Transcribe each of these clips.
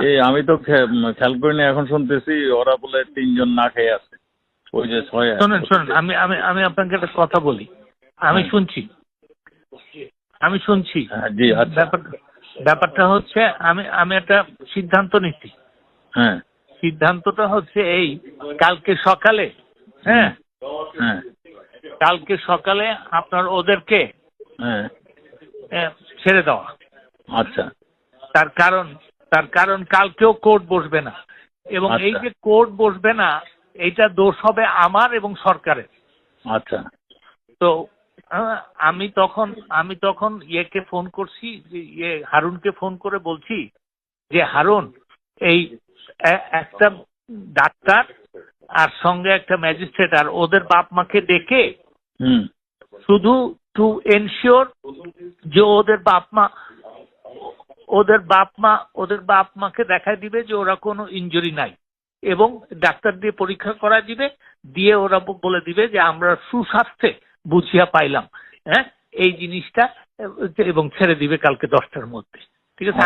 এই আমি তো খেয়াল করিনি, এখন শুনতেছি ওরা বলে 3 জন না খেয়ে আছে। ওই যে 6। শোনেন, আমি আমি আমি আপনাকে একটা কথা বলি। আমি শুনছি। জি, আচ্ছা। ব্যাপারটা হচ্ছে আমি একটা সিদ্ধান্ত নিচ্ছি। হ্যাঁ সিদ্ধান্তটা হচ্ছে এই, কালকে সকালে, হ্যাঁ হ্যাঁ কালকে সকালে আপনার ওদেরকে হ্যাঁ ছেড়ে দেওয়া। আচ্ছা তার কারণ কালকেও কোর্ট বসবে না, এবং এই আচ্ছা যে কোর্ট বসবে না, এইটা দোষ হবে আমার এবং সরকারের। আচ্ছা তো আমি তখন ইয়েকে ফোন করছি, যে হারুনকে ফোন করে বলছি যে হারুন, এই একটা ডাক্তার আর সঙ্গে একটা ম্যাজিস্ট্রেট আর ওদের বাপ মাকে ডেকে, শুধু টু এনশিওর যে ওদের বাপ মাকে দেখায় দিবে যে ওরা কোনো ইনজুরি নাই, এবং ডাক্তার দিয়ে পরীক্ষা করা দিবে, দিয়ে ওরা বলে দিবে যে আমরা সুস্বাস্থ্যে বুঝিয়া পাইলাম, হ্যাঁ এই জিনিসটা, এবং ছেড়ে দিবে কালকে 10টার মধ্যে। ঠিক আছে?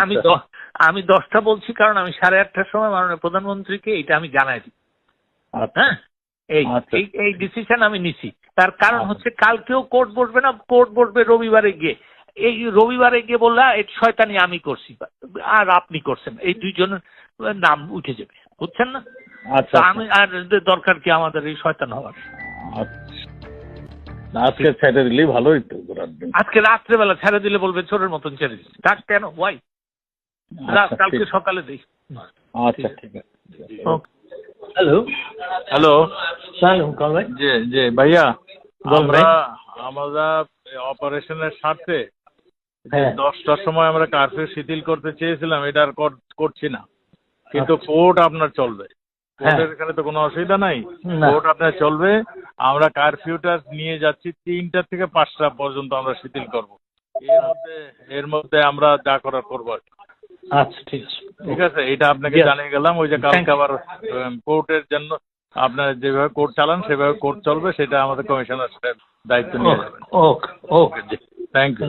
আমি 10টা বলছি কারণ আমি 8:30টার সময় মাননীয় প্রধানমন্ত্রীকে এটা আমি জানাই দিই। হ্যাঁ, এই ডিসিশন আমি নিছি। তার কারণ হচ্ছে কালকেও কোর্ট বসবে না, কোর্ট বসবে রবিবারে গিয়ে। এই রবিবারে গিয়ে বললা এই শয়তানি আমি করছি আর আপনি করছেন, এই দুইজনের নাম উঠে যাবে, বুঝছেন না? আচ্ছা, আমি আর দরকার কি আমাদের এই শয়তান হওয়ার? আজকে ছেড়ে দিলেই ভালোই তো। আজকে রাত্রেবেলা ছেড়ে দিলে বলবে চোরের মতন ছেড়ে দিচ্ছি। ডাক কেন, ওয়াই? কালকে সকালে দিই। আচ্ছা, ঠিক আছে। হ্যালো হ্যালো ভাই। জি ভাইয়া, আমরা অপারেশনের স্বার্থে 10টার সময় আমরা কারফিউ শিথিল করতে চেয়েছিলাম, এটা আর করছি না, কিন্তু কোর্ট আপনার চলবে। কোর্টের এখানে তো কোনো অসুবিধা নাই, কোর্ট আপনার চলবে। আমরা কারফিউটা নিয়ে যাচ্ছি 3টা থেকে 5টা পর্যন্ত আমরা শিথিল করব। এর মধ্যে আমরা যা করার করবো। আচ্ছা, ঠিক আছে, এটা আপনাকে জানিয়ে গেলাম। ওই যে কালকে আবার কোর্টের জন্য আপনার যেভাবে কোর্ট চালান সেভাবে কোর্ট চলবে, সেটা আমাদের কমিশনার দায়িত্ব নিয়ে যাবেন। ওকে, থ্যাংক ইউ।